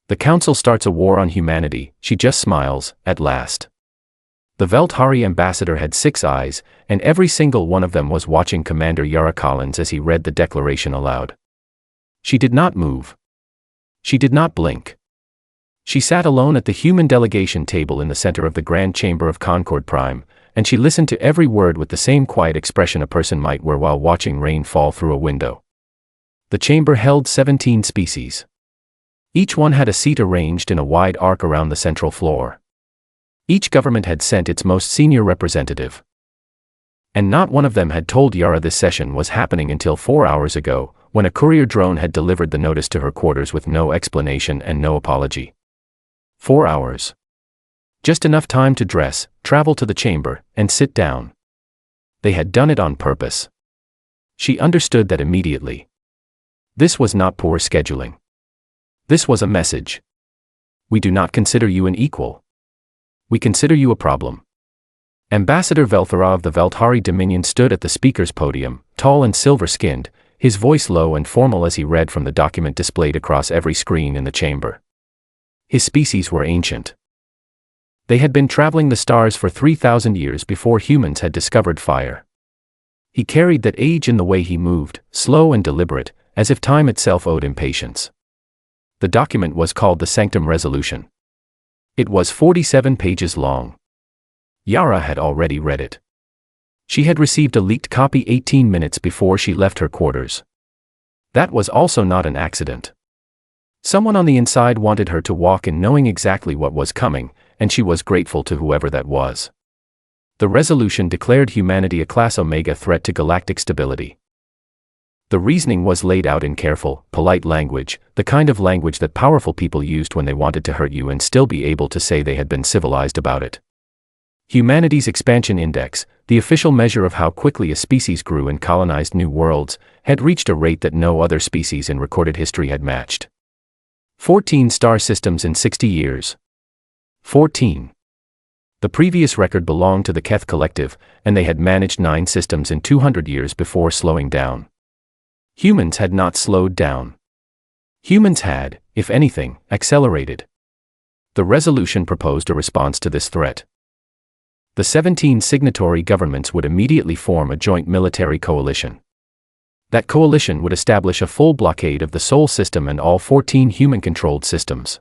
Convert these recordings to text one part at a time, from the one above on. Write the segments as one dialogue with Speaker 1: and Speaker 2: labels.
Speaker 1: The Council starts a war on humanity, she just smiles, at last. The Velthari ambassador had 6 eyes, and every single one of them was watching Commander Yara Collins as he read the declaration aloud. She did not move. She did not blink. She sat alone at the human delegation table in the center of the Grand Chamber of Concord Prime, and she listened to every word with the same quiet expression a person might wear while watching rain fall through a window. The chamber held 17 species. Each one had a seat arranged in a wide arc around the central floor. Each government had sent its most senior representative. And not one of them had told Yara this session was happening until 4 hours ago, when a courier drone had delivered the notice to her quarters with no explanation and no apology. 4 hours. Just enough time to dress, travel to the chamber, and sit down. They had done it on purpose. She understood that immediately. This was not poor scheduling. This was a message. We do not consider you an equal. We consider you a problem. Ambassador Velthara of the Velthari Dominion stood at the speaker's podium, tall and silver-skinned, his voice low and formal as he read from the document displayed across every screen in the chamber. His species were ancient. They had been traveling the stars for 3,000 years before humans had discovered fire. He carried that age in the way he moved, slow and deliberate, as if time itself owed him patience. The document was called the Sanctum Resolution. It was 47 pages long. Yara had already read it. She had received a leaked copy 18 minutes before she left her quarters. That was also not an accident. Someone on the inside wanted her to walk in knowing exactly what was coming, and she was grateful to whoever that was. The resolution declared humanity a Class Omega threat to galactic stability. The reasoning was laid out in careful, polite language, the kind of language that powerful people used when they wanted to hurt you and still be able to say they had been civilized about it. Humanity's expansion index, the official measure of how quickly a species grew and colonized new worlds, had reached a rate that no other species in recorded history had matched. 14 star systems in 60 years. 14. The previous record belonged to the Keth Collective, and they had managed 9 systems in 200 years before slowing down. Humans had not slowed down. Humans had, if anything, accelerated. The resolution proposed a response to this threat. The 17 signatory governments would immediately form a joint military coalition. That coalition would establish a full blockade of the Sol system and all 14 human-controlled systems.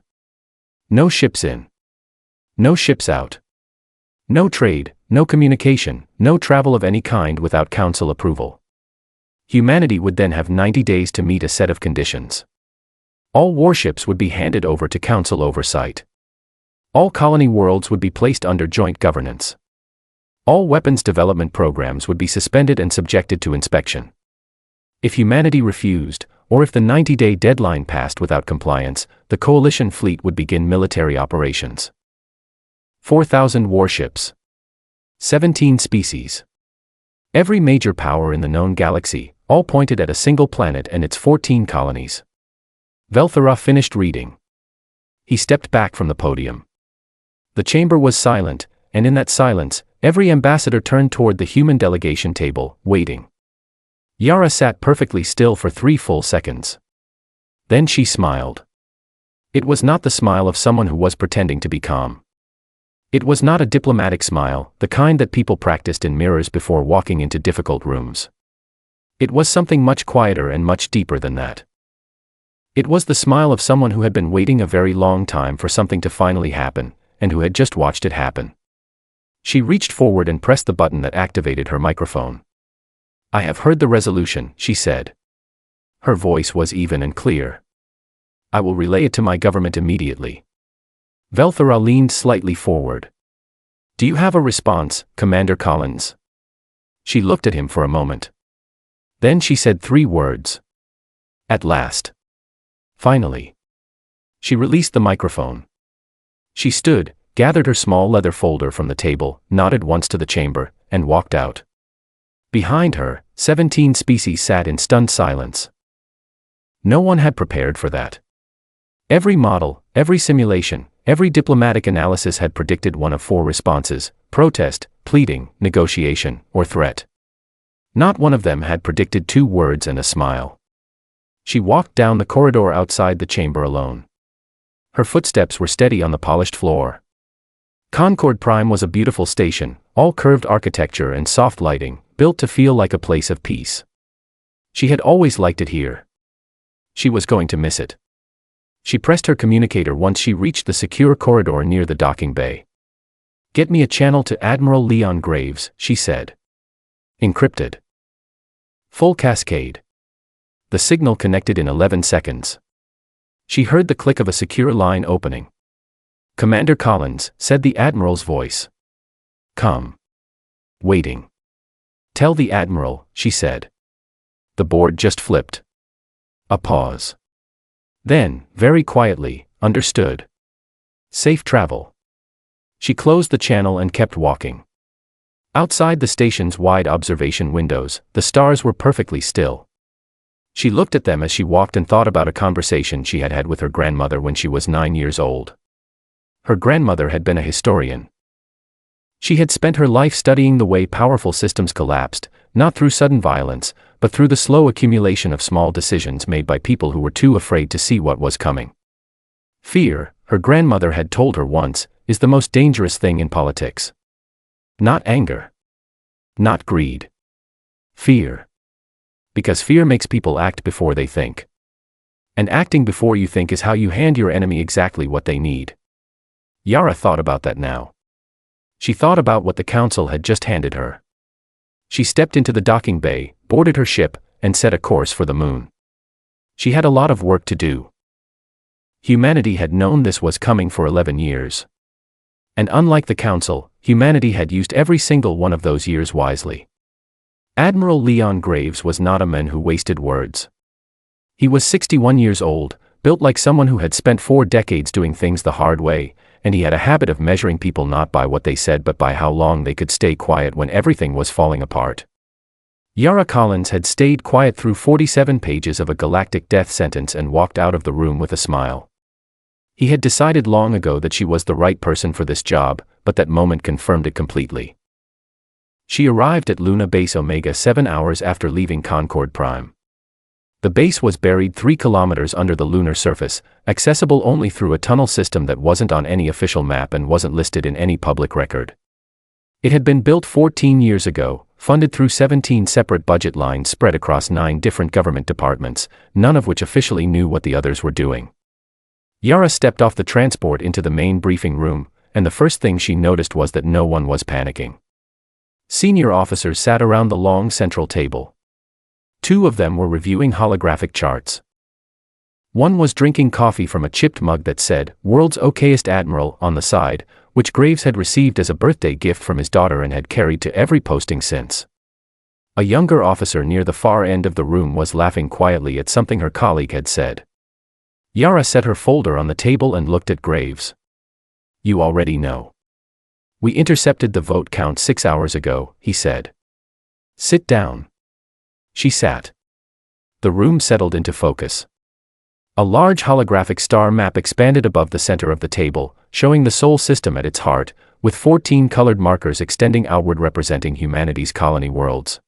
Speaker 1: No ships in. No ships out. No trade, no communication, no travel of any kind without council approval. Humanity would then have 90 days to meet a set of conditions. All warships would be handed over to council oversight. All colony worlds would be placed under joint governance. All weapons development programs would be suspended and subjected to inspection. If humanity refused, or if the 90-day deadline passed without compliance, the coalition fleet would begin military operations. 4,000 warships. 17 species. Every major power in the known galaxy, all pointed at a single planet and its 14 colonies. Velthara finished reading. He stepped back from the podium. The chamber was silent, and in that silence, every ambassador turned toward the human delegation table, waiting. Yara sat perfectly still for 3 full seconds. Then she smiled. It was not the smile of someone who was pretending to be calm. It was not a diplomatic smile, the kind that people practiced in mirrors before walking into difficult rooms. It was something much quieter and much deeper than that. It was the smile of someone who had been waiting a very long time for something to finally happen, and who had just watched it happen. She reached forward and pressed the button that activated her microphone. "I have heard the resolution," she said. Her voice was even and clear. "I will relay it to my government immediately." Velthara leaned slightly forward. "Do you have a response, Commander Collins?" She looked at him for a moment. Then she said 3 words. "At last. Finally." She released the microphone. She stood, gathered her small leather folder from the table, nodded once to the chamber, and walked out. Behind her, 17 species sat in stunned silence. No one had prepared for that. Every model, every simulation, every diplomatic analysis had predicted one of 4 responses: protest, pleading, negotiation, or threat. Not one of them had predicted 2 words and a smile. She walked down the corridor outside the chamber alone. Her footsteps were steady on the polished floor. Concord Prime was a beautiful station, all curved architecture and soft lighting, built to feel like a place of peace. She had always liked it here. She was going to miss it. She pressed her communicator once she reached the secure corridor near the docking bay. "Get me a channel to Admiral Leon Graves," she said. "Encrypted. Full cascade." The signal connected in 11 seconds. She heard the click of a secure line opening. "Commander Collins," said the Admiral's voice. "Come." "Waiting." "Tell the Admiral," she said. The board just flipped. A pause. Then, very quietly, "Understood. Safe travel." She closed the channel and kept walking. Outside the station's wide observation windows, the stars were perfectly still. She looked at them as she walked and thought about a conversation she had had with her grandmother when she was 9 years old. Her grandmother had been a historian. She had spent her life studying the way powerful systems collapsed, not through sudden violence, but through the slow accumulation of small decisions made by people who were too afraid to see what was coming. Fear, her grandmother had told her once, is the most dangerous thing in politics. Not anger. Not greed. Fear. Because fear makes people act before they think. And acting before you think is how you hand your enemy exactly what they need. Yara thought about that now. She thought about what the Council had just handed her. She stepped into the docking bay, boarded her ship, and set a course for the moon. She had a lot of work to do. Humanity had known this was coming for 11 years. And unlike the Council, humanity had used every single one of those years wisely. Admiral Leon Graves was not a man who wasted words. He was 61 years old, built like someone who had spent 4 decades doing things the hard way, and he had a habit of measuring people not by what they said but by how long they could stay quiet when everything was falling apart. Yara Collins had stayed quiet through 47 pages of a galactic death sentence and walked out of the room with a smile. He had decided long ago that she was the right person for this job, but that moment confirmed it completely. She arrived at Luna Base Omega 7 hours after leaving Concord Prime. The base was buried 3 kilometers under the lunar surface, accessible only through a tunnel system that wasn't on any official map and wasn't listed in any public record. It had been built 14 years ago, funded through 17 separate budget lines spread across 9 different government departments, none of which officially knew what the others were doing. Yara stepped off the transport into the main briefing room, and the first thing she noticed was that no one was panicking. Senior officers sat around the long central table. 2 of them were reviewing holographic charts. One was drinking coffee from a chipped mug that said, "World's Okayest Admiral," on the side, which Graves had received as a birthday gift from his daughter and had carried to every posting since. A younger officer near the far end of the room was laughing quietly at something her colleague had said. Yara set her folder on the table and looked at Graves. "You already know. We intercepted the vote count 6 hours ago," he said. "Sit down." She sat. The room settled into focus. A large holographic star map expanded above the center of the table, showing the Sol system at its heart, with 14 colored markers extending outward representing humanity's colony worlds.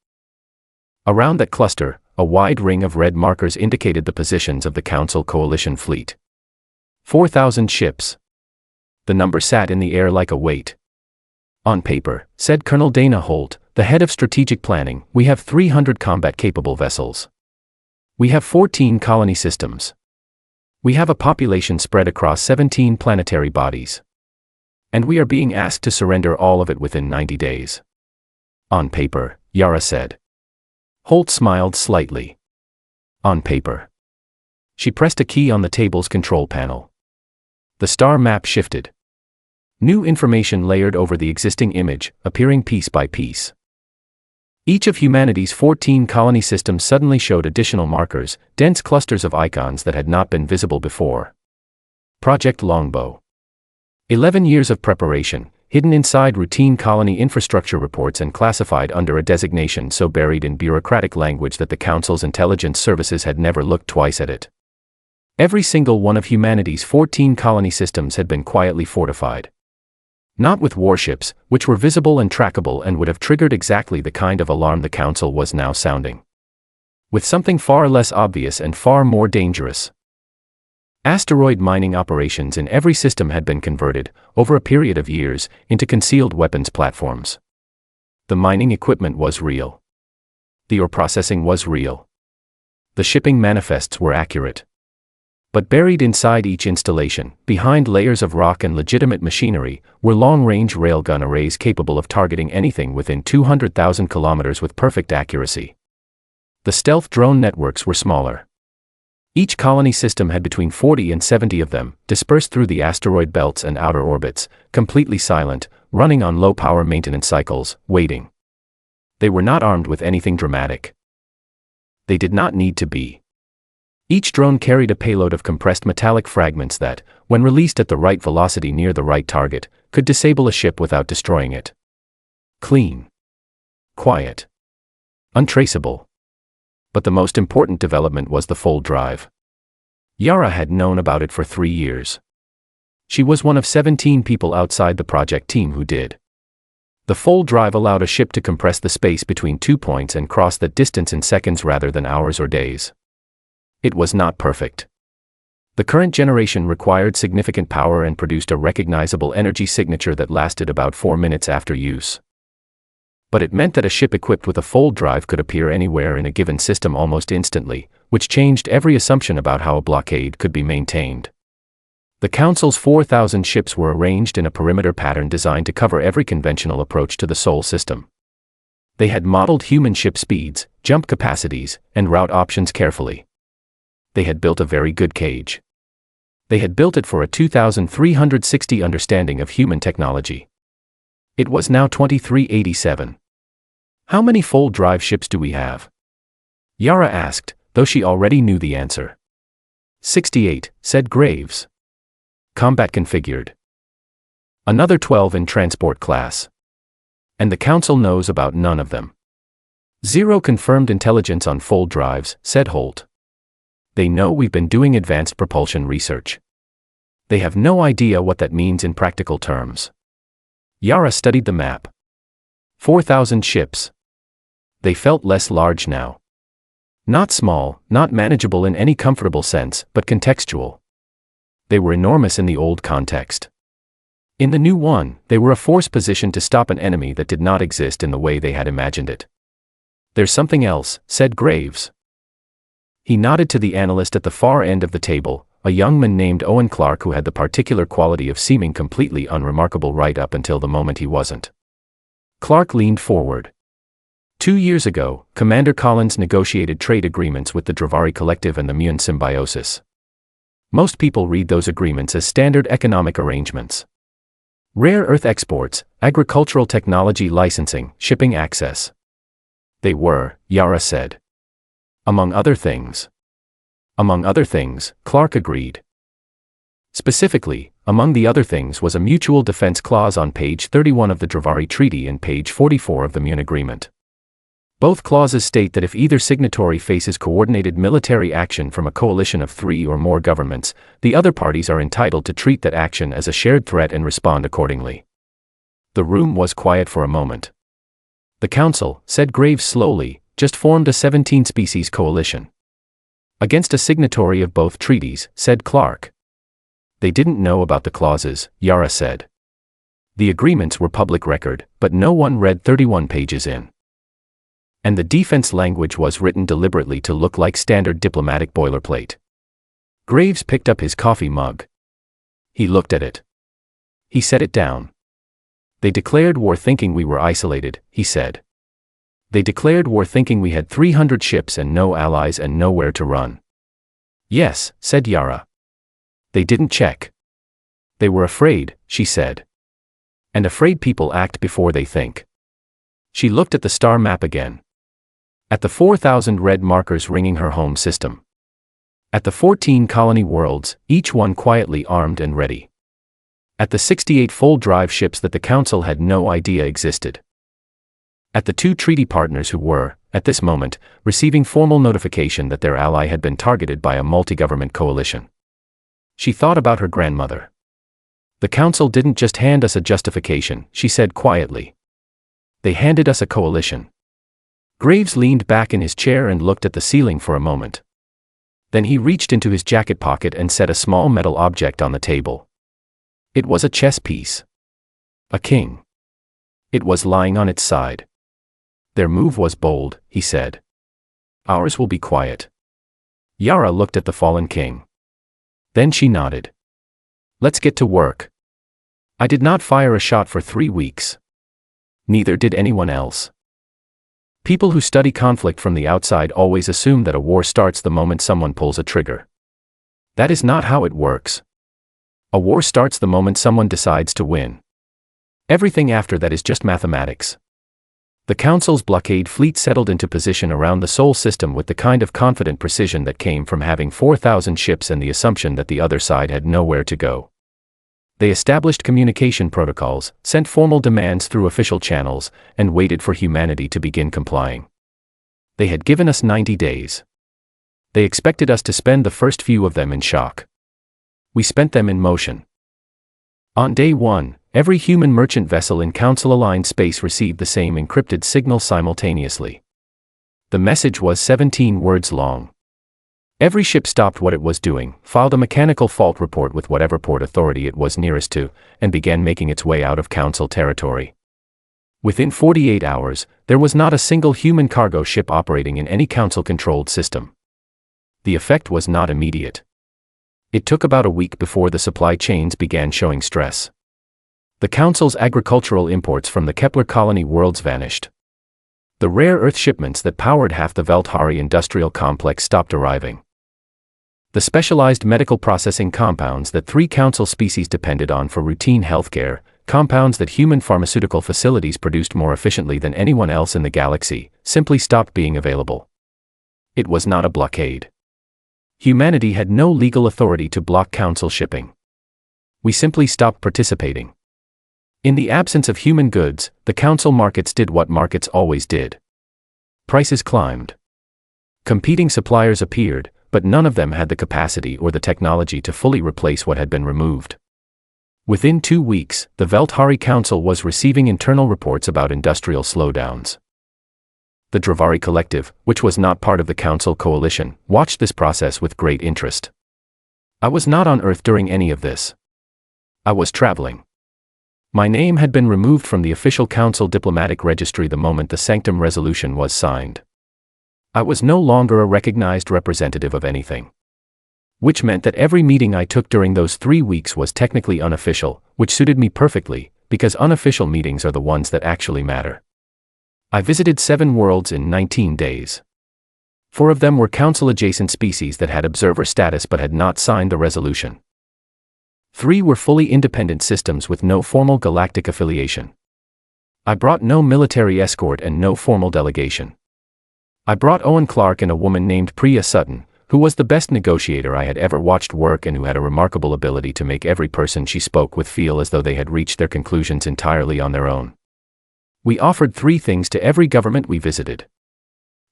Speaker 1: Around that cluster, a wide ring of red markers indicated the positions of the Council Coalition fleet. 4,000 ships. The number sat in the air like a weight. "On paper," said Colonel Dana Holt, the head of strategic planning, "we have 300 combat-capable vessels. We have 14 colony systems. We have a population spread across 17 planetary bodies. And we are being asked to surrender all of it within 90 days. "On paper," Yara said. Holt smiled slightly. "On paper." She pressed a key on the table's control panel. The star map shifted. New information layered over the existing image, appearing piece by piece. Each of humanity's 14 colony systems suddenly showed additional markers, dense clusters of icons that had not been visible before. Project Longbow. 11 years of preparation, hidden inside routine colony infrastructure reports and classified under a designation so buried in bureaucratic language that the Council's intelligence services had never looked twice at it. Every single one of humanity's 14 colony systems had been quietly fortified. Not with warships, which were visible and trackable and would have triggered exactly the kind of alarm the Council was now sounding. With something far less obvious and far more dangerous. Asteroid mining operations in every system had been converted, over a period of years, into concealed weapons platforms. The mining equipment was real. The ore processing was real. The shipping manifests were accurate. But buried inside each installation, behind layers of rock and legitimate machinery, were long-range railgun arrays capable of targeting anything within 200,000 kilometers with perfect accuracy. The stealth drone networks were smaller. Each colony system had between 40 and 70 of them, dispersed through the asteroid belts and outer orbits, completely silent, running on low-power maintenance cycles, waiting. They were not armed with anything dramatic. They did not need to be. Each drone carried a payload of compressed metallic fragments that, when released at the right velocity near the right target, could disable a ship without destroying it. Clean. Quiet. Untraceable. But the most important development was the fold drive. Yara had known about it for 3 years. She was one of 17 people outside the project team who did. The fold drive allowed a ship to compress the space between 2 points and cross that distance in seconds rather than hours or days. It was not perfect. The current generation required significant power and produced a recognizable energy signature that lasted about 4 minutes after use. But it meant that a ship equipped with a fold drive could appear anywhere in a given system almost instantly, which changed every assumption about how a blockade could be maintained. The Council's 4,000 ships were arranged in a perimeter pattern designed to cover every conventional approach to the Sol system. They had modeled human ship speeds, jump capacities, and route options carefully. They had built a very good cage. They had built it for a 2,360 understanding of human technology. It was now 2387. How many fold drive ships do we have? Yara asked, though she already knew the answer. 68, said Graves. Combat configured. Another 12 in transport class. And the Council knows about none of them. 0 confirmed intelligence on fold drives, said Holt. They know we've been doing advanced propulsion research. They have no idea what that means in practical terms. Yara studied the map. 4,000 ships. They felt less large now. Not small, not manageable in any comfortable sense, but contextual. They were enormous in the old context. In the new one, they were a force positioned to stop an enemy that did not exist in the way they had imagined it. There's something else, said Graves. He nodded to the analyst at the far end of the table, a young man named Owen Clark who had the particular quality of seeming completely unremarkable right up until the moment he wasn't. Clark leaned forward. 2 years ago, Commander Collins negotiated trade agreements with the Dravari Collective and the Mun Symbiosis. Most people read those agreements as standard economic arrangements. Rare earth exports, agricultural technology licensing, shipping access. They were, Yara said. Among other things. Among other things, Clark agreed. Specifically, among the other things was a mutual defense clause on page 31 of the Dravari Treaty and page 44 of the Mun Agreement. Both clauses state that if either signatory faces coordinated military action from a coalition of 3 or more governments, the other parties are entitled to treat that action as a shared threat and respond accordingly. The room was quiet for a moment. The Council, said Graves slowly, just formed a 17-species coalition. Against a signatory of both treaties, said Clark. They didn't know about the clauses, Yara said. The agreements were public record, but no one read 31 pages in. And the defense language was written deliberately to look like standard diplomatic boilerplate. Graves picked up his coffee mug. He looked at it. He set it down. They declared war thinking we were isolated, he said. They declared war thinking we had 300 ships and no allies and nowhere to run. Yes, said Yara. They didn't check. They were afraid, she said. And afraid people act before they think. She looked at the star map again. At the 4,000 red markers ringing her home system. At the 14 colony worlds, each one quietly armed and ready. At the 68 full drive ships that the Council had no idea existed. At the 2 treaty partners who were, at this moment, receiving formal notification that their ally had been targeted by a multi-government coalition. She thought about her grandmother. The Council didn't just hand us a justification, she said quietly. They handed us a coalition. Graves leaned back in his chair and looked at the ceiling for a moment. Then he reached into his jacket pocket and set a small metal object on the table. It was a chess piece. A king. It was lying on its side. Their move was bold, he said. Ours will be quiet. Yara looked at the fallen king. Then she nodded. Let's get to work. I did not fire a shot for 3 weeks. Neither did anyone else. People who study conflict from the outside always assume that a war starts the moment someone pulls a trigger. That is not how it works. A war starts the moment someone decides to win. Everything after that is just mathematics. The Council's blockade fleet settled into position around the Sol system with the kind of confident precision that came from having 4,000 ships and the assumption that the other side had nowhere to go. They established communication protocols, sent formal demands through official channels, and waited for humanity to begin complying. They had given us 90 days. They expected us to spend the first few of them in shock. We spent them in motion. On day 1, every human merchant vessel in Council-aligned space received the same encrypted signal simultaneously. The message was 17 words long. Every ship stopped what it was doing, filed a mechanical fault report with whatever port authority it was nearest to, and began making its way out of Council territory. Within 48 hours, there was not a single human cargo ship operating in any Council-controlled system. The effect was not immediate. It took about a week before the supply chains began showing stress. The Council's agricultural imports from the Kepler colony worlds vanished. The rare Earth shipments that powered half the Velthari industrial complex stopped arriving. The specialized medical processing compounds that 3 Council species depended on for routine healthcare, compounds that human pharmaceutical facilities produced more efficiently than anyone else in the galaxy, simply stopped being available. It was not a blockade. Humanity had no legal authority to block Council shipping. We simply stopped participating. In the absence of human goods, the Council markets did what markets always did. Prices climbed. Competing suppliers appeared, but none of them had the capacity or the technology to fully replace what had been removed. Within 2 weeks, the Velthari Council was receiving internal reports about industrial slowdowns. The Dravari Collective, which was not part of the Council coalition, watched this process with great interest. I was not on Earth during any of this. I was traveling. My name had been removed from the official Council diplomatic registry the moment the Sanctum Resolution was signed. I was no longer a recognized representative of anything. Which meant that every meeting I took during those 3 weeks was technically unofficial, which suited me perfectly, because unofficial meetings are the ones that actually matter. I visited 7 worlds in 19 days. 4 of them were Council-adjacent species that had observer status but had not signed the resolution. 3 were fully independent systems with no formal galactic affiliation. I brought no military escort and no formal delegation. I brought Owen Clark and a woman named Priya Sutton, who was the best negotiator I had ever watched work and who had a remarkable ability to make every person she spoke with feel as though they had reached their conclusions entirely on their own. We offered 3 things to every government we visited.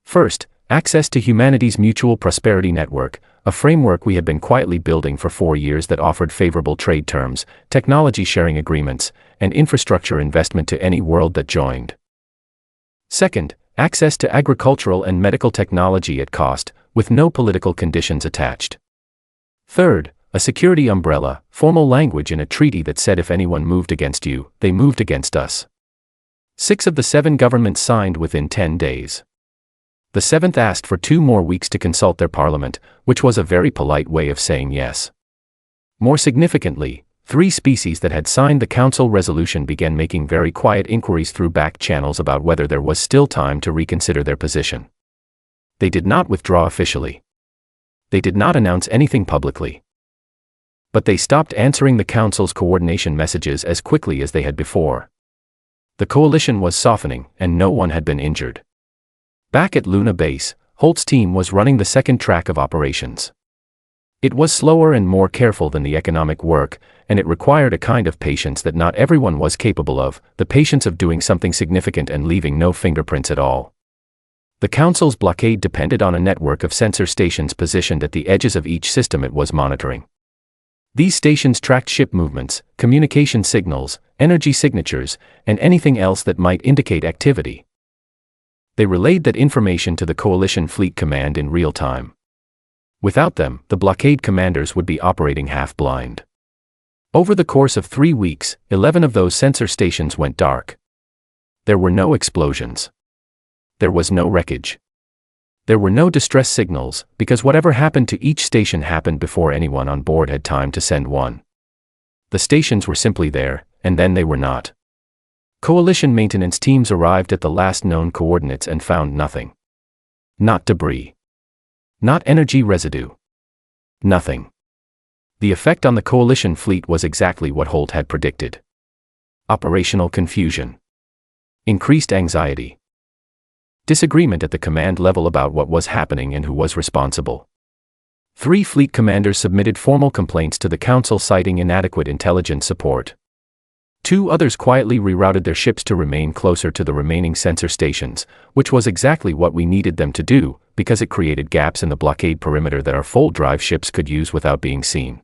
Speaker 1: First, access to humanity's mutual prosperity network, a framework we had been quietly building for 4 years that offered favorable trade terms, technology sharing agreements, and infrastructure investment to any world that joined. Second, access to agricultural and medical technology at cost, with no political conditions attached. Third, a security umbrella, formal language in a treaty that said if anyone moved against you, they moved against us. 6 of the 7 governments signed within 10 days. The 7th asked for 2 more weeks to consult their parliament, which was a very polite way of saying yes. More significantly, 3 species that had signed the Council resolution began making very quiet inquiries through back channels about whether there was still time to reconsider their position. They did not withdraw officially. They did not announce anything publicly. But they stopped answering the Council's coordination messages as quickly as they had before. The coalition was softening, and no one had been injured. Back at Luna Base, Holt's team was running the second track of operations. It was slower and more careful than the economic work, and it required a kind of patience that not everyone was capable of, the patience of doing something significant and leaving no fingerprints at all. The Council's blockade depended on a network of sensor stations positioned at the edges of each system it was monitoring. These stations tracked ship movements, communication signals, energy signatures, and anything else that might indicate activity. They relayed that information to the Coalition Fleet Command in real time. Without them, the blockade commanders would be operating half-blind. Over the course of 3 weeks, 11 of those sensor stations went dark. There were no explosions. There was no wreckage. There were no distress signals, because whatever happened to each station happened before anyone on board had time to send one. The stations were simply there, and then they were not. Coalition maintenance teams arrived at the last known coordinates and found nothing. Not debris. Not energy residue. Nothing. The effect on the coalition fleet was exactly what Holt had predicted. Operational confusion. Increased anxiety. Disagreement at the command level about what was happening and who was responsible. 3 fleet commanders submitted formal complaints to the Council citing inadequate intelligence support. 2 others quietly rerouted their ships to remain closer to the remaining sensor stations, which was exactly what we needed them to do, because it created gaps in the blockade perimeter that our full-drive ships could use without being seen.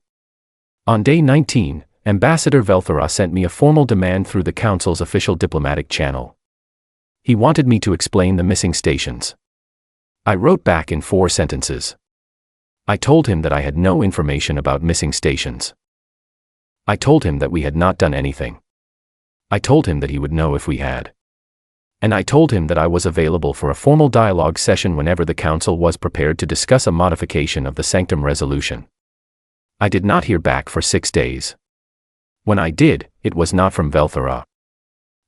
Speaker 1: On day 19, Ambassador Velthara sent me a formal demand through the Council's official diplomatic channel. He wanted me to explain the missing stations. I wrote back in 4 sentences. I told him that I had no information about missing stations. I told him that we had not done anything. I told him that he would know if we had. And I told him that I was available for a formal dialogue session whenever the Council was prepared to discuss a modification of the Sanctum Resolution. I did not hear back for 6 days. When I did, it was not from Velthara.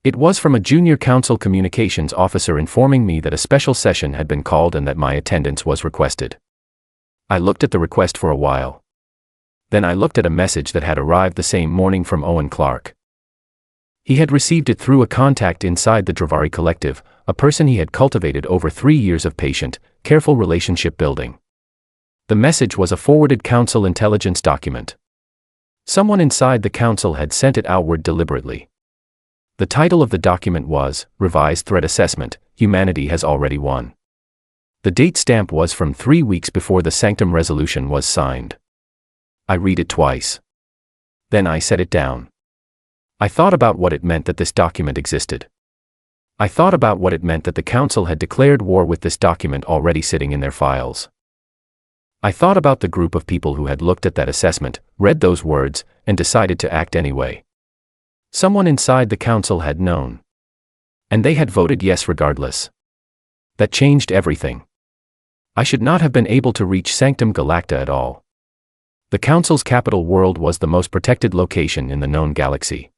Speaker 1: It was from a junior Council communications officer informing me that a special session had been called and that my attendance was requested. I looked at the request for a while. Then I looked at a message that had arrived the same morning from Owen Clark. He had received it through a contact inside the Dravari Collective, a person he had cultivated over 3 years of patient, careful relationship building. The message was a forwarded Council intelligence document. Someone inside the Council had sent it outward deliberately. The title of the document was, Revised Threat Assessment, Humanity Has Already Won. The date stamp was from 3 weeks before the Sanctum Resolution was signed. I read it twice. Then I set it down. I thought about what it meant that this document existed. I thought about what it meant that the Council had declared war with this document already sitting in their files. I thought about the group of people who had looked at that assessment, read those words, and decided to act anyway. Someone inside the Council had known. And they had voted yes regardless. That changed everything. I should not have been able to reach Sanctum Galacta at all. The Council's capital world was the most protected location in the known galaxy.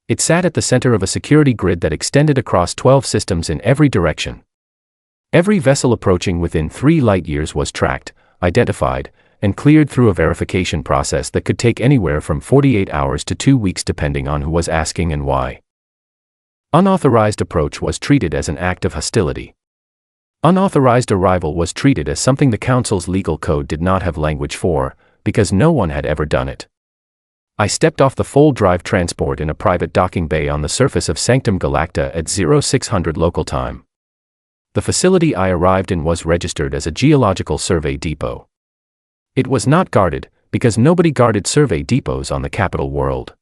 Speaker 1: It sat at the center of a security grid that extended across 12 systems in every direction. Every vessel approaching within 3 light-years was tracked, identified, and cleared through a verification process that could take anywhere from 48 hours to 2 weeks depending on who was asking and why. Unauthorized approach was treated as an act of hostility. Unauthorized arrival was treated as something the Council's legal code did not have language for, because no one had ever done it. I stepped off the full-drive transport in a private docking bay on the surface of Sanctum Galacta at 0600 local time. The facility I arrived in was registered as a geological survey depot. It was not guarded, because nobody guarded survey depots on the capital world.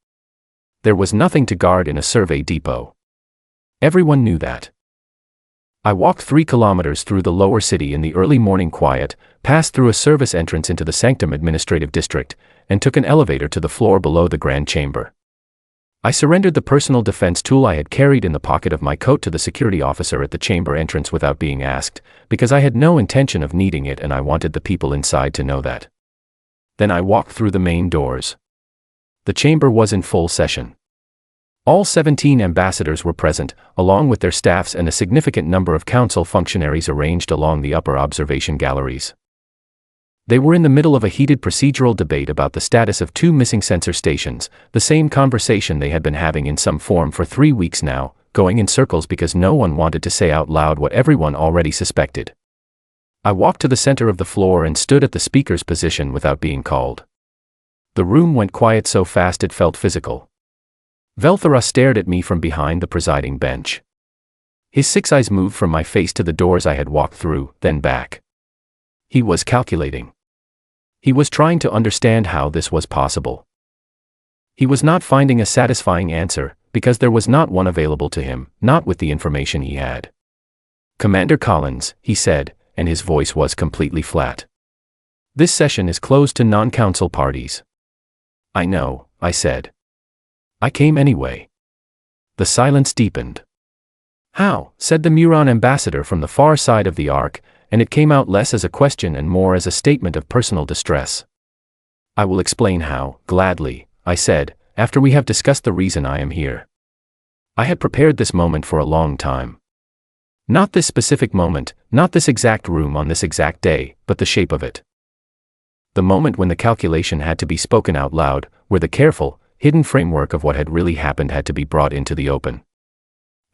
Speaker 1: There was nothing to guard in a survey depot. Everyone knew that. I walked 3 kilometers through the lower city in the early morning quiet, passed through a service entrance into the Sanctum Administrative District, and took an elevator to the floor below the Grand Chamber. I surrendered the personal defense tool I had carried in the pocket of my coat to the security officer at the chamber entrance without being asked, because I had no intention of needing it and I wanted the people inside to know that. Then I walked through the main doors. The chamber was in full session. All 17 ambassadors were present, along with their staffs and a significant number of council functionaries arranged along the upper observation galleries. They were in the middle of a heated procedural debate about the status of 2 missing sensor stations, the same conversation they had been having in some form for 3 weeks now, going in circles because no one wanted to say out loud what everyone already suspected. I walked to the center of the floor and stood at the speaker's position without being called. The room went quiet so fast it felt physical. Velthara stared at me from behind the presiding bench. His 6 eyes moved from my face to the doors I had walked through, then back. He was calculating. He was trying to understand how this was possible. He was not finding a satisfying answer, because there was not one available to him, not with the information he had. "Commander Collins," he said, and his voice was completely flat. This session is closed to non-council parties. I know, I said. I came anyway. The silence deepened. How? Said the Muron ambassador from the far side of the arc, and it came out less as a question and more as a statement of personal distress. I will explain how, gladly, I said, after we have discussed the reason I am here. I had prepared this moment for a long time. Not this specific moment, not this exact room on this exact day, but the shape of it. The moment when the calculation had to be spoken out loud, where the careful, hidden framework of what had really happened had to be brought into the open.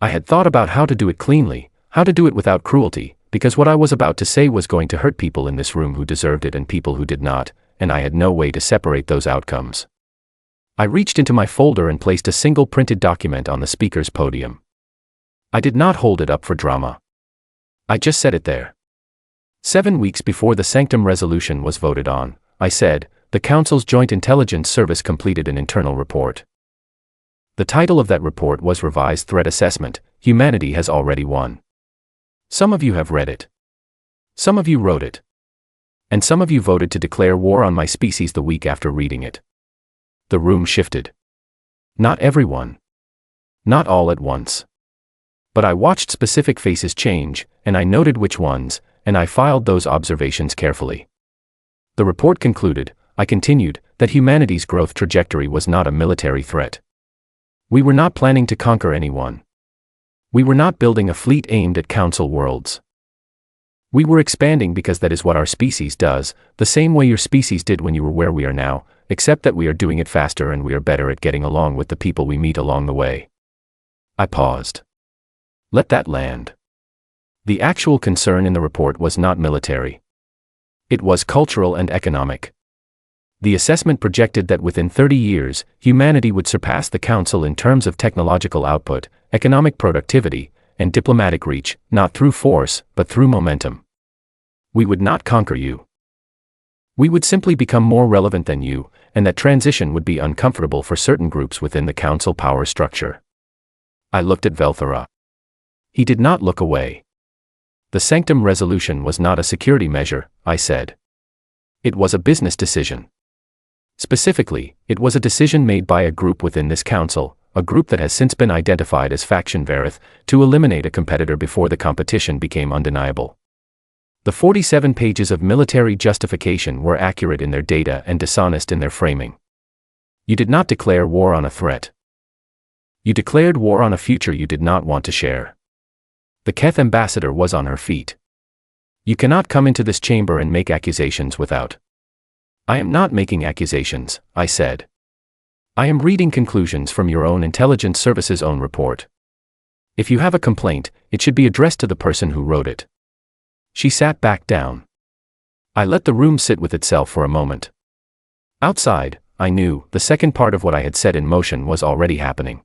Speaker 1: I had thought about how to do it cleanly, how to do it without cruelty, because what I was about to say was going to hurt people in this room who deserved it and people who did not, and I had no way to separate those outcomes. I reached into my folder and placed a single printed document on the speaker's podium. I did not hold it up for drama. I just set it there. 7 weeks before the Sanctum Resolution was voted on, I said, the Council's Joint Intelligence Service completed an internal report. The title of that report was Revised Threat Assessment. Humanity has already won. Some of you have read it. Some of you wrote it. And some of you voted to declare war on my species the week after reading it. The room shifted. Not everyone. Not all at once. But I watched specific faces change, and I noted which ones, and I filed those observations carefully. The report concluded, I continued, that humanity's growth trajectory was not a military threat. We were not planning to conquer anyone. We were not building a fleet aimed at council worlds. We were expanding because that is what our species does, the same way your species did when you were where we are now, except that we are doing it faster and we are better at getting along with the people we meet along the way. I paused. Let that land. The actual concern in the report was not military. It was cultural and economic. The assessment projected that within 30 years, humanity would surpass the Council in terms of technological output, economic productivity, and diplomatic reach, not through force, but through momentum. We would not conquer you. We would simply become more relevant than you, and that transition would be uncomfortable for certain groups within the Council power structure. I looked at Velthara. He did not look away. The Sanctum Resolution was not a security measure, I said. It was a business decision. Specifically, it was a decision made by a group within this council, a group that has since been identified as Faction Verith, to eliminate a competitor before the competition became undeniable. The 47 pages of military justification were accurate in their data and dishonest in their framing. You did not declare war on a threat. You declared war on a future you did not want to share. The Keth ambassador was on her feet. You cannot come into this chamber and make accusations without. I am not making accusations, I said. I am reading conclusions from your own intelligence service's own report. If you have a complaint, it should be addressed to the person who wrote it. She sat back down. I let the room sit with itself for a moment. Outside, I knew, the second part of what I had set in motion was already happening.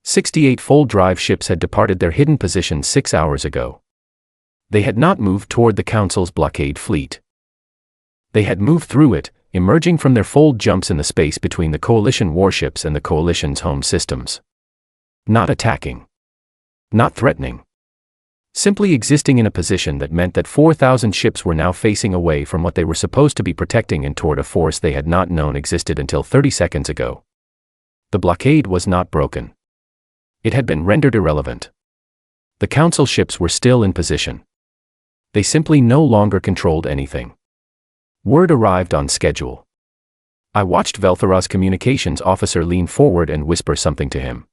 Speaker 1: 68 full-drive ships had departed their hidden positions 6 hours ago. They had not moved toward the Council's blockade fleet. They had moved through it, emerging from their fold jumps in the space between the Coalition warships and the Coalition's home systems. Not attacking. Not threatening. Simply existing in a position that meant that 4,000 ships were now facing away from what they were supposed to be protecting and toward a force they had not known existed until 30 seconds ago. The blockade was not broken. It had been rendered irrelevant. The Council ships were still in position. They simply no longer controlled anything. Word arrived on schedule. I watched Velthara's communications officer lean forward and whisper something to him.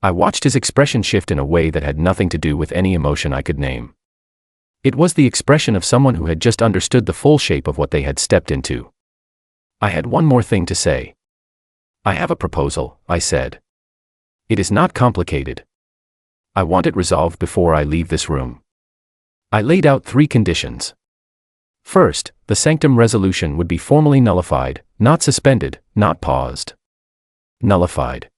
Speaker 1: I watched his expression shift in a way that had nothing to do with any emotion I could name. It was the expression of someone who had just understood the full shape of what they had stepped into. I had one more thing to say. I have a proposal, I said. It is not complicated. I want it resolved before I leave this room. I laid out 3 conditions. First, the Sanctum Resolution would be formally nullified, not suspended, not paused. Nullified.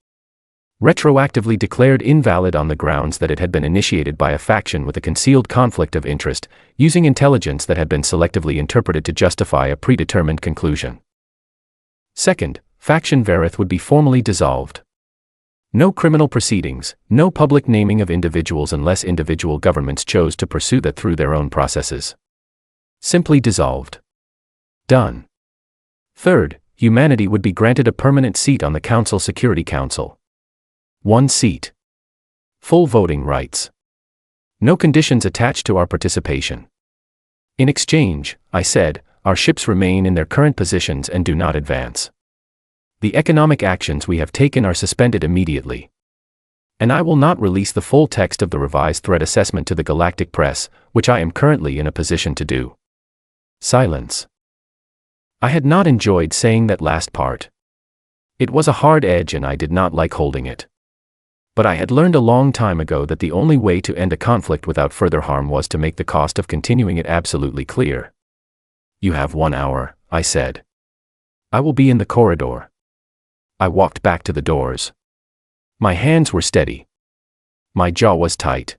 Speaker 1: Retroactively declared invalid on the grounds that it had been initiated by a faction with a concealed conflict of interest, using intelligence that had been selectively interpreted to justify a predetermined conclusion. Second, Faction Verith would be formally dissolved. No criminal proceedings, no public naming of individuals unless individual governments chose to pursue that through their own processes. Simply dissolved. Done. Third, humanity would be granted a permanent seat on the Council Security Council. 1 seat. Full voting rights. No conditions attached to our participation. In exchange, I said, our ships remain in their current positions and do not advance. The economic actions we have taken are suspended immediately. And I will not release the full text of the revised threat assessment to the galactic press, which I am currently in a position to do. Silence. I had not enjoyed saying that last part. It was a hard edge and I did not like holding it. But I had learned a long time ago that the only way to end a conflict without further harm was to make the cost of continuing it absolutely clear. You have 1 hour, I said. I will be in the corridor. I walked back to the doors. My hands were steady. My jaw was tight.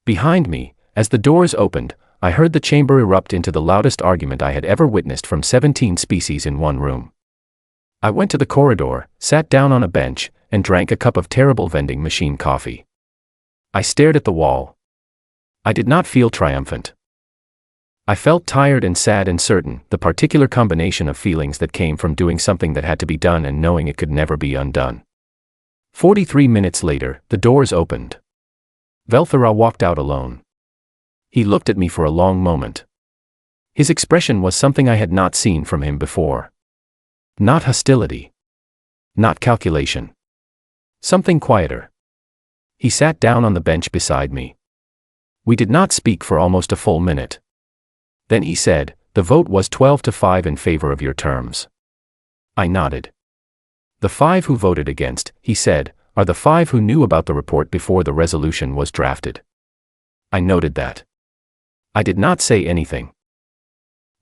Speaker 1: Behind me, as the doors opened, I heard the chamber erupt into the loudest argument I had ever witnessed from 17 species in one room. I went to the corridor, sat down on a bench, and drank a cup of terrible vending machine coffee. I stared at the wall. I did not feel triumphant. I felt tired and sad and certain, the particular combination of feelings that came from doing something that had to be done and knowing it could never be undone. 43 minutes later, the doors opened. Velthara walked out alone. He looked at me for a long moment. His expression was something I had not seen from him before. Not hostility. Not calculation. Something quieter. He sat down on the bench beside me. We did not speak for almost a full minute. Then he said, "The vote was 12-5 in favor of your terms." I nodded. "The 5 who voted against," he said, "are the 5 who knew about the report before the resolution was drafted." I noted that. I did not say anything.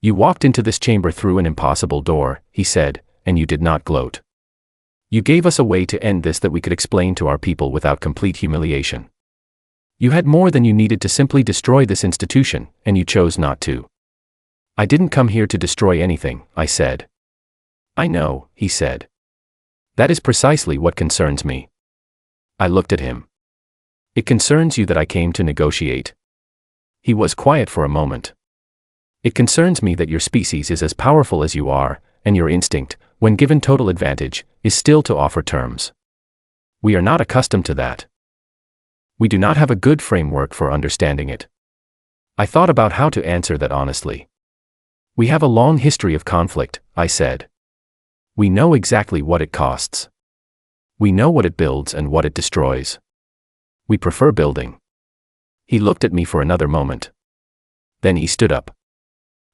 Speaker 1: "You walked into this chamber through an impossible door," he said, "and you did not gloat. You gave us a way to end this that we could explain to our people without complete humiliation. You had more than you needed to simply destroy this institution, and you chose not to." "I didn't come here to destroy anything," I said. "I know," he said. "That is precisely what concerns me." I looked at him. "It concerns you that I came to negotiate?" He was quiet for a moment. "It concerns me that your species is as powerful as you are, and your instinct, when given total advantage, is still to offer terms. We are not accustomed to that. We do not have a good framework for understanding it." I thought about how to answer that honestly. "We have a long history of conflict," I said. "We know exactly what it costs. We know what it builds and what it destroys. We prefer building." He looked at me for another moment. Then he stood up.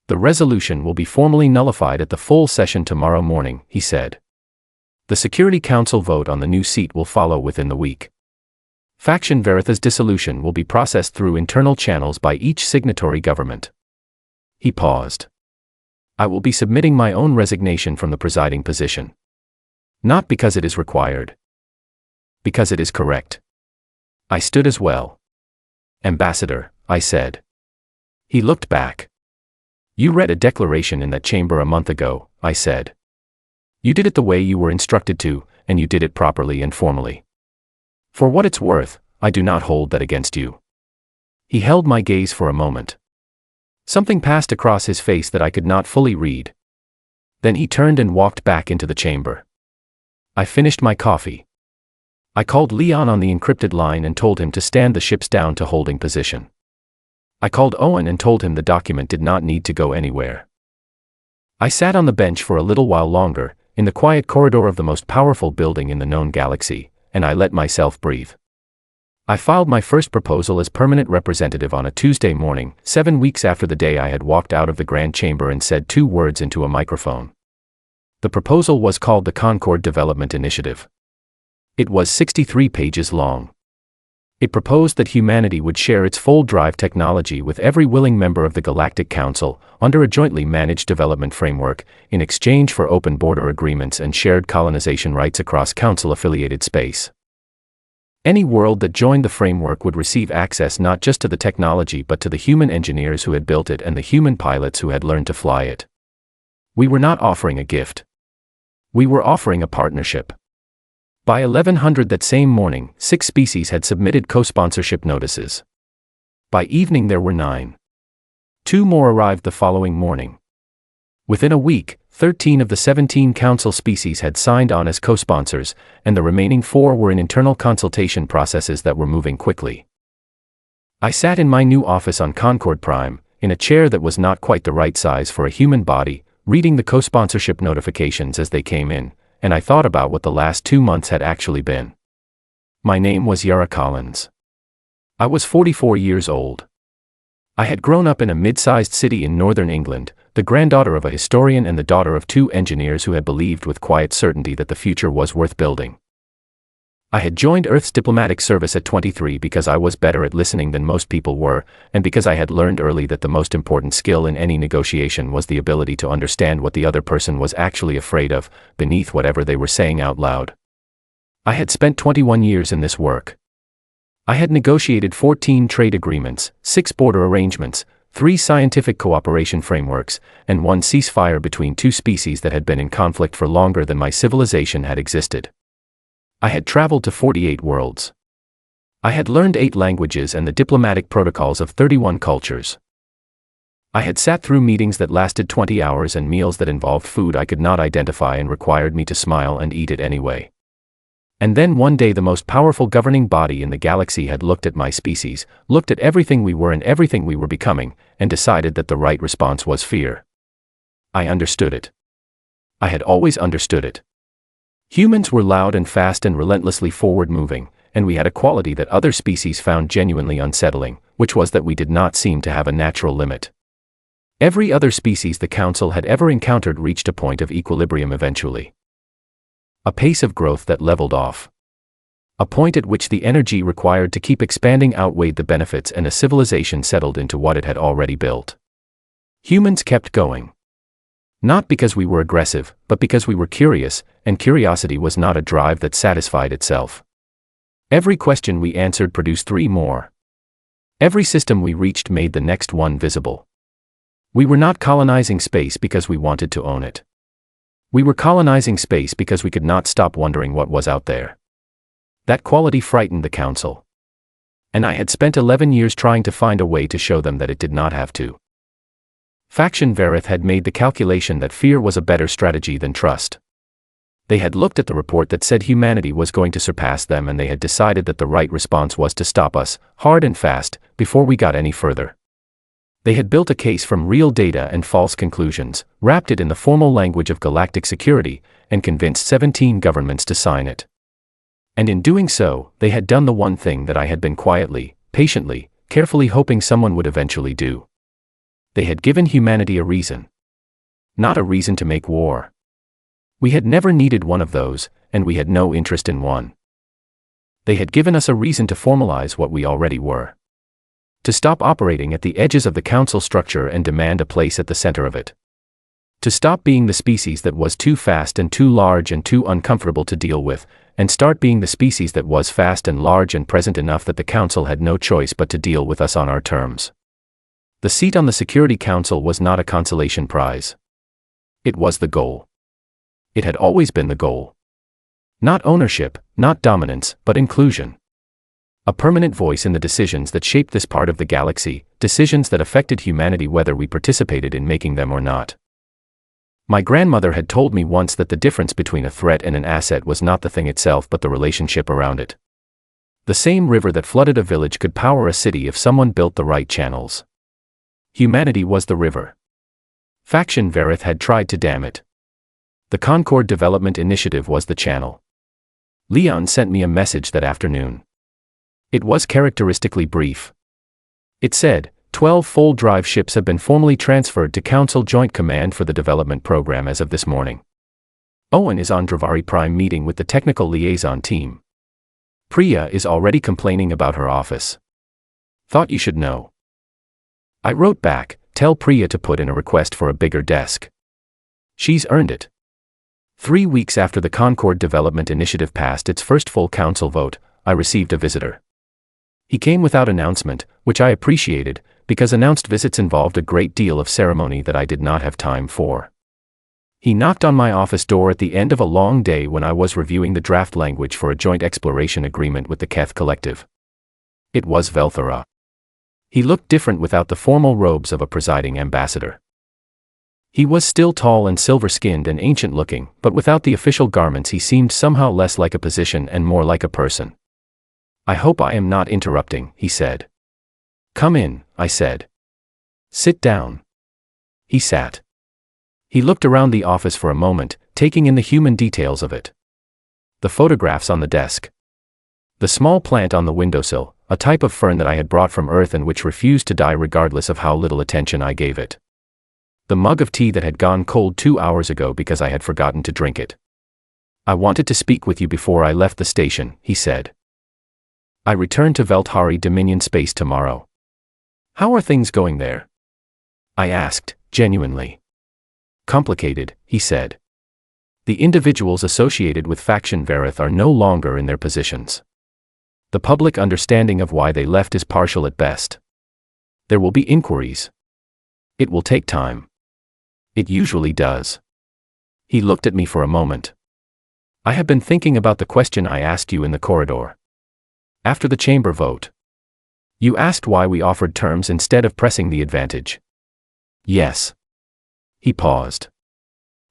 Speaker 1: "The resolution will be formally nullified at the full session tomorrow morning," he said. "The Security Council vote on the new seat will follow within the week. Faction Veritha's dissolution will be processed through internal channels by each signatory government." He paused. "I will be submitting my own resignation from the presiding position. Not because it is required. Because it is correct." I stood as well. "Ambassador," I said. He looked back. "You read a declaration in that chamber a month ago," I said. "You did it the way you were instructed to, and you did it properly and formally. For what it's worth, I do not hold that against you." He held my gaze for a moment. Something passed across his face that I could not fully read. Then he turned and walked back into the chamber. I finished my coffee. I called Leon on the encrypted line and told him to stand the ships down to holding position. I called Owen and told him the document did not need to go anywhere. I sat on the bench for a little while longer, in the quiet corridor of the most powerful building in the known galaxy, and I let myself breathe. I filed my first proposal as permanent representative on a Tuesday morning, 7 weeks after the day I had walked out of the Grand Chamber and said 2 words into a microphone. The proposal was called the Concord Development Initiative. It was 63 pages long. It proposed that humanity would share its full drive technology with every willing member of the Galactic Council, under a jointly managed development framework, in exchange for open border agreements and shared colonization rights across Council-affiliated space. Any world that joined the framework would receive access not just to the technology but to the human engineers who had built it and the human pilots who had learned to fly it. We were not offering a gift. We were offering a partnership. By 1100 that same morning, 6 species had submitted co-sponsorship notices. By evening there were 9. 2 more arrived the following morning. Within a week, 13 of the 17 council species had signed on as co-sponsors, and the remaining 4 were in internal consultation processes that were moving quickly. I sat in my new office on Concord Prime, in a chair that was not quite the right size for a human body, reading the co-sponsorship notifications as they came in, and I thought about what the last 2 months had actually been. My name was Yara Collins. I was 44 years old. I had grown up in a mid-sized city in northern England, the granddaughter of a historian and the daughter of 2 engineers who had believed with quiet certainty that the future was worth building. I had joined Earth's diplomatic service at 23 because I was better at listening than most people were, and because I had learned early that the most important skill in any negotiation was the ability to understand what the other person was actually afraid of, beneath whatever they were saying out loud. I had spent 21 years in this work. I had negotiated 14 trade agreements, 6 border arrangements, 3 scientific cooperation frameworks, and 1 ceasefire between 2 species that had been in conflict for longer than my civilization had existed. I had traveled to 48 worlds. I had learned 8 languages and the diplomatic protocols of 31 cultures. I had sat through meetings that lasted 20 hours and meals that involved food I could not identify and required me to smile and eat it anyway. And then one day the most powerful governing body in the galaxy had looked at my species, looked at everything we were and everything we were becoming, and decided that the right response was fear. I understood it. I had always understood it. Humans were loud and fast and relentlessly forward-moving, and we had a quality that other species found genuinely unsettling, which was that we did not seem to have a natural limit. Every other species the Council had ever encountered reached a point of equilibrium eventually. A pace of growth that leveled off. A point at which the energy required to keep expanding outweighed the benefits and a civilization settled into what it had already built. Humans kept going. Not because we were aggressive, but because we were curious, and curiosity was not a drive that satisfied itself. Every question we answered produced 3 more. Every system we reached made the next one visible. We were not colonizing space because we wanted to own it. We were colonizing space because we could not stop wondering what was out there. That quality frightened the Council. And I had spent 11 years trying to find a way to show them that it did not have to. Faction Vareth had made the calculation that fear was a better strategy than trust. They had looked at the report that said humanity was going to surpass them, and they had decided that the right response was to stop us, hard and fast, before we got any further. They had built a case from real data and false conclusions, wrapped it in the formal language of galactic security, and convinced 17 governments to sign it. And in doing so, they had done the one thing that I had been quietly, patiently, carefully hoping someone would eventually do. They had given humanity a reason. Not a reason to make war. We had never needed one of those, and we had no interest in one. They had given us a reason to formalize what we already were. To stop operating at the edges of the Council structure and demand a place at the center of it. To stop being the species that was too fast and too large and too uncomfortable to deal with, and start being the species that was fast and large and present enough that the Council had no choice but to deal with us on our terms. The seat on the Security Council was not a consolation prize. It was the goal. It had always been the goal. Not ownership, not dominance, but inclusion. A permanent voice in the decisions that shaped this part of the galaxy, decisions that affected humanity whether we participated in making them or not. My grandmother had told me once that the difference between a threat and an asset was not the thing itself but the relationship around it. The same river that flooded a village could power a city if someone built the right channels. Humanity was the river. Faction Vareth had tried to dam it. The Concord Development Initiative was the channel. Leon sent me a message that afternoon. It was characteristically brief. It said, 12 full-drive ships have been formally transferred to Council Joint Command for the development program as of this morning. Owen is on Dravari Prime meeting with the technical liaison team. Priya is already complaining about her office. Thought you should know. I wrote back, tell Priya to put in a request for a bigger desk. She's earned it. 3 weeks after the Concord Development Initiative passed its first full council vote, I received a visitor. He came without announcement, which I appreciated, because announced visits involved a great deal of ceremony that I did not have time for. He knocked on my office door at the end of a long day when I was reviewing the draft language for a joint exploration agreement with the Keth Collective. It was Velthara. He looked different without the formal robes of a presiding ambassador. He was still tall and silver-skinned and ancient-looking, but without the official garments he seemed somehow less like a position and more like a person. "I hope I am not interrupting," he said. "Come in," I said. "Sit down." He sat. He looked around the office for a moment, taking in the human details of it. The photographs on the desk. The small plant on the windowsill, a type of fern that I had brought from Earth and which refused to die regardless of how little attention I gave it. The mug of tea that had gone cold 2 hours ago because I had forgotten to drink it. "I wanted to speak with you before I left the station," he said. "I return to Velthari Dominion space tomorrow. How are things going there?" I asked, genuinely. "Complicated," he said. "The individuals associated with Faction Verith are no longer in their positions. The public understanding of why they left is partial at best. There will be inquiries. It will take time. It usually does." He looked at me for a moment. "I have been thinking about the question I asked you in the corridor. After the chamber vote. You asked why we offered terms instead of pressing the advantage." "Yes." He paused.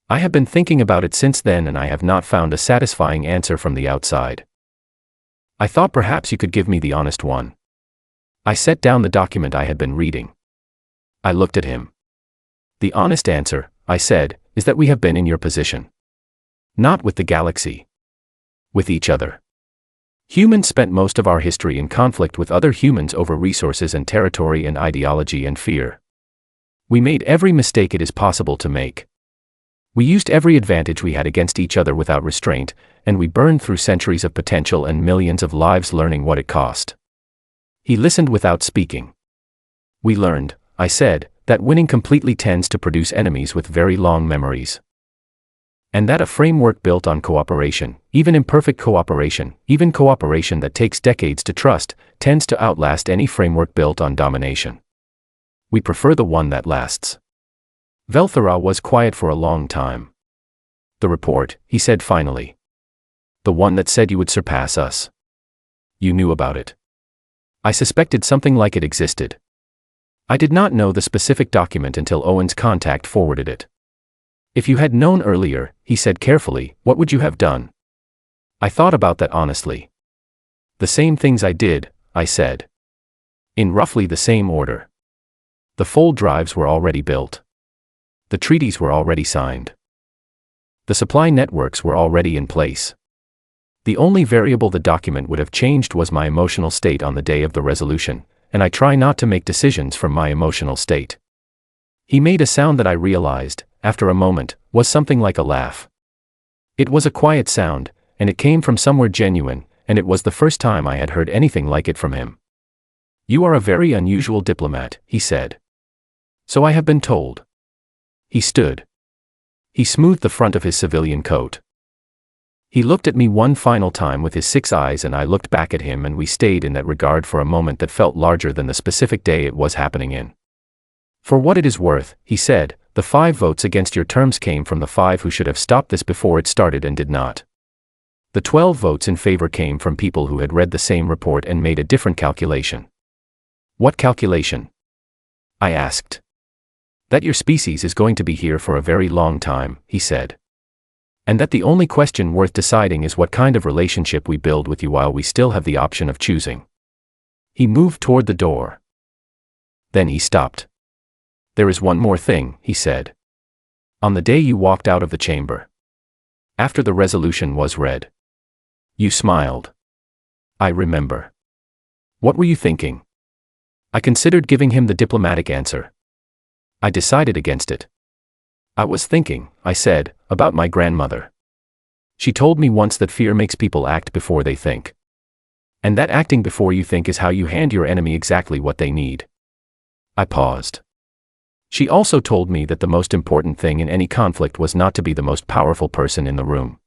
Speaker 1: "I have been thinking about it since then and I have not found a satisfying answer from the outside. I thought perhaps you could give me the honest one." I set down the document I had been reading. I looked at him. "The honest answer," I said, "is that we have been in your position. Not with the galaxy. With each other. Humans spent most of our history in conflict with other humans over resources and territory and ideology and fear. We made every mistake it is possible to make. We used every advantage we had against each other without restraint, and we burned through centuries of potential and millions of lives learning what it cost." He listened without speaking. "We learned," I said, "that winning completely tends to produce enemies with very long memories. And that a framework built on cooperation, even imperfect cooperation, even cooperation that takes decades to trust, tends to outlast any framework built on domination. We prefer the one that lasts." Velthara was quiet for a long time. "The report," he said finally. "The one that said you would surpass us. You knew about it." I suspected something like it existed. I did not know the specific document until Owen's contact forwarded it. "If you had known earlier," he said carefully, "what would you have done?" I thought about that honestly. "The same things I did," I said. "In roughly the same order. The fold drives were already built. The treaties were already signed. The supply networks were already in place. The only variable the document would have changed was my emotional state on the day of the resolution, and I try not to make decisions from my emotional state." He made a sound that I realized, after a moment, was something like a laugh. It was a quiet sound, and it came from somewhere genuine, and it was the first time I had heard anything like it from him. "You are a very unusual diplomat," he said. "So I have been told." He stood. He smoothed the front of his civilian coat. He looked at me one final time with his 6 eyes and I looked back at him and we stayed in that regard for a moment that felt larger than the specific day it was happening in. "For what it is worth," he said, "the 5 votes against your terms came from the 5 who should have stopped this before it started and did not. The 12 votes in favor came from people who had read the same report and made a different calculation." "What calculation?" I asked. "That your species is going to be here for a very long time," he said. "And that the only question worth deciding is what kind of relationship we build with you while we still have the option of choosing." He moved toward the door. Then he stopped. "There is one more thing," he said. "On the day you walked out of the chamber. After the resolution was read. You smiled. I remember. What were you thinking?" I considered giving him the diplomatic answer. I decided against it. "I was thinking," I said, "about my grandmother. She told me once that fear makes people act before they think. And that acting before you think is how you hand your enemy exactly what they need." I paused. "She also told me that the most important thing in any conflict was not to be the most powerful person in the room.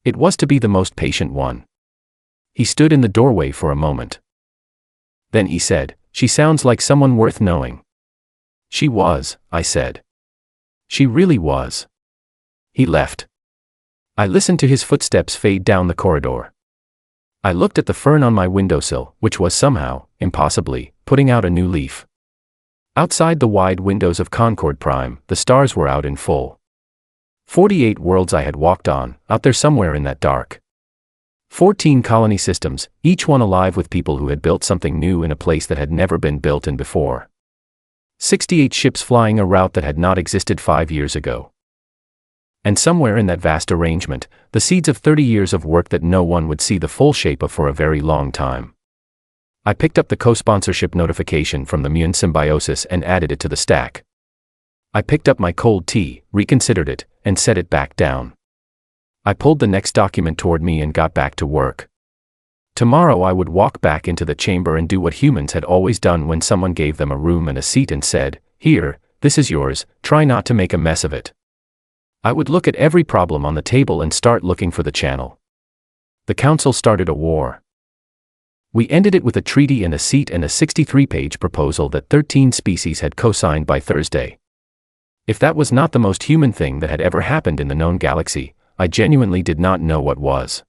Speaker 1: It was to be the most patient one." He stood in the doorway for a moment. Then he said, "She sounds like someone worth knowing." "She was," I said. "She really was." He left. I listened to his footsteps fade down the corridor. I looked at the fern on my windowsill, which was somehow, impossibly, putting out a new leaf. Outside the wide windows of Concord Prime, the stars were out in full. 48 worlds I had walked on, out there somewhere in that dark. 14 colony systems, each one alive with people who had built something new in a place that had never been built in before. 68 ships flying a route that had not existed 5 years ago. And somewhere in that vast arrangement, the seeds of 30 years of work that no one would see the full shape of for a very long time. I picked up the co-sponsorship notification from the Mun Symbiosis and added it to the stack. I picked up my cold tea, reconsidered it, and set it back down. I pulled the next document toward me and got back to work. Tomorrow I would walk back into the chamber and do what humans had always done when someone gave them a room and a seat and said, "Here, this is yours, try not to make a mess of it." I would look at every problem on the table and start looking for the channel. The council started a war. We ended it with a treaty and a seat and a 63-page proposal that 13 species had co-signed by Thursday. If that was not the most human thing that had ever happened in the known galaxy, I genuinely did not know what was.